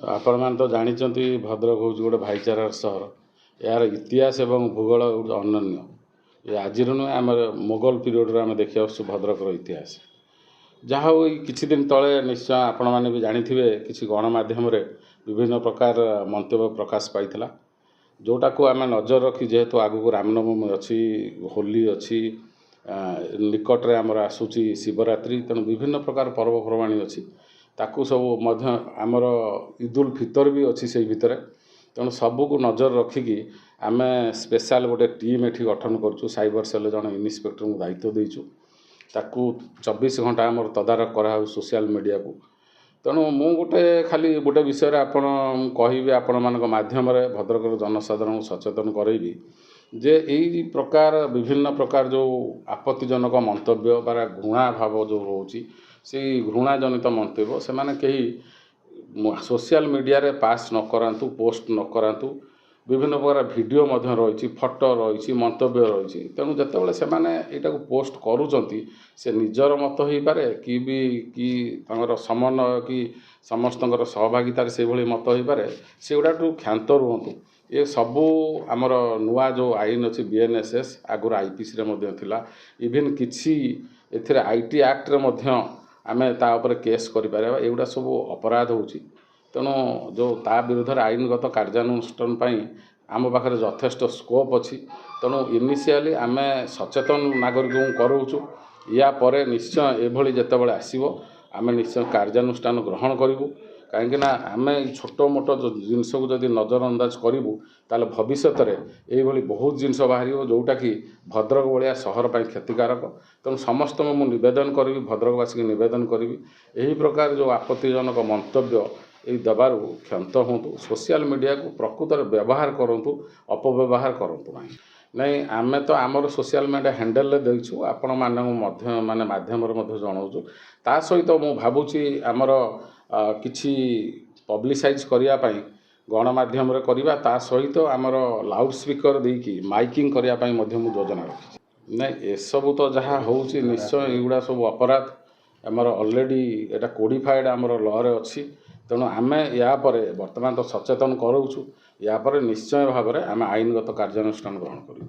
आपण मैंने तो जानते भद्रक हूँ गोटे भाईचारार सहर यार इतिहास एवं भूगोल अनन्य ये आज नुहे आम मोगल पीरियड आम देखी आसु भद्रक इतिहास जहाँ हो किसी दिन तले निश्चय आपण मैंने भी जानी किसी गणमाध्यम विभिन्न प्रकार मंतव्य प्रकाश पाई जोटा को आम नजर रखी जेहेतु आगू रामनवमी अच्छी होली अच्छी निकटरे आमर आसूची शिवरात्रि तेणु विभिन्न प्रकार पर्वपर्वाणी अच्छी ताकू सब आमर ईद उल फितर भी अच्छी से भितर तेणु सबू को नजर रखिकी आम स्पेशल गोटे टीम एठी गठन करूँ साइबर सेल जन इन्स्पेक्टर को दायित्व देचु ताकू 24 घंटा आमर तदारख करा सोशल मीडिया को तेणु मु गोटे खाली गोटे विषय आपण कहि आपण मानक माध्यम भद्रक जनसाधारण सचेतन करेबी जे यही प्रकार विभिन्न प्रकार जो आपत्तिजनक मंतव्य बा घृणा भाव जो रोची से घृणा जनित मंतव्य से माने कहीं सोशल मीडिया रे पास न करांतु पोस्ट न करांतु विभिन्न प्रकार वीडियो मध्य रही फोटो रही मंतव्य रही तेणु जितेबाला से यहाँ को पोस्ट करुँच से निजर मत हो पारे कि समन्वय कि समस्त सहभागितार से भली मत हो पारे से गुड़ा क्षांत रुहतु ये सबू आमर नुआ जो आईन अच्छी BNSS आगुरी IPC थिला इवेन किसी एथिरे IT एक्ट रे मध्य आमे ता ऊपर केस करिपारे एगुड़ा सब अपराध होची तेणु जो ता विरुद्ध आईनगत कार्यानुष्ठान आम पाखे यथेष्ट स्कोप अच्छी तेणु इनिशियली आम सचेतन नागरिक करूँ या परे निश्चय एभली जितेबाला आसो आम निश्चय कार्यानुष्ठान ग्रहण करूँ कहीं आम छोट मोट जिनस को जब नजरअंदाज करूँ ताल भविष्य में ये बहुत जिनस बाहर जोटा कि भद्रक भाया सहर पर क्षतिकारक तेणु समस्त मुझे नवेदन करी भद्रकवासी की नवेदन करी यही प्रकार जो आपत्तिजनक मंतव्य ये दबार क्षांत हूँ सोशल मीडिया को प्रकृत व्यवहार करूँ अपव्यवहार करूँ नहीं आम तो आमर सोशल मीडिया हैंडल देचु आपण माने माध्यम जनाऊँ ता सहित मु भावुची आमर किछि पब्लिसाइज करने गणमाध्यम करवा ता सहित आमर लाउड स्पीकर देकी माइकिंग करने योजना रखी नहीं ये सब तो जहाँ हो निश्चय युवा सब अपराध आमर ऑलरेडी एटा कोडिफाइड आमर लॉ रे अच्छी तेणु आम या बर्तमान तो सचेतन करूँ या निश्चय भाव में आम आईनगत कार्यानुष्ठान ग्रहण करूँ।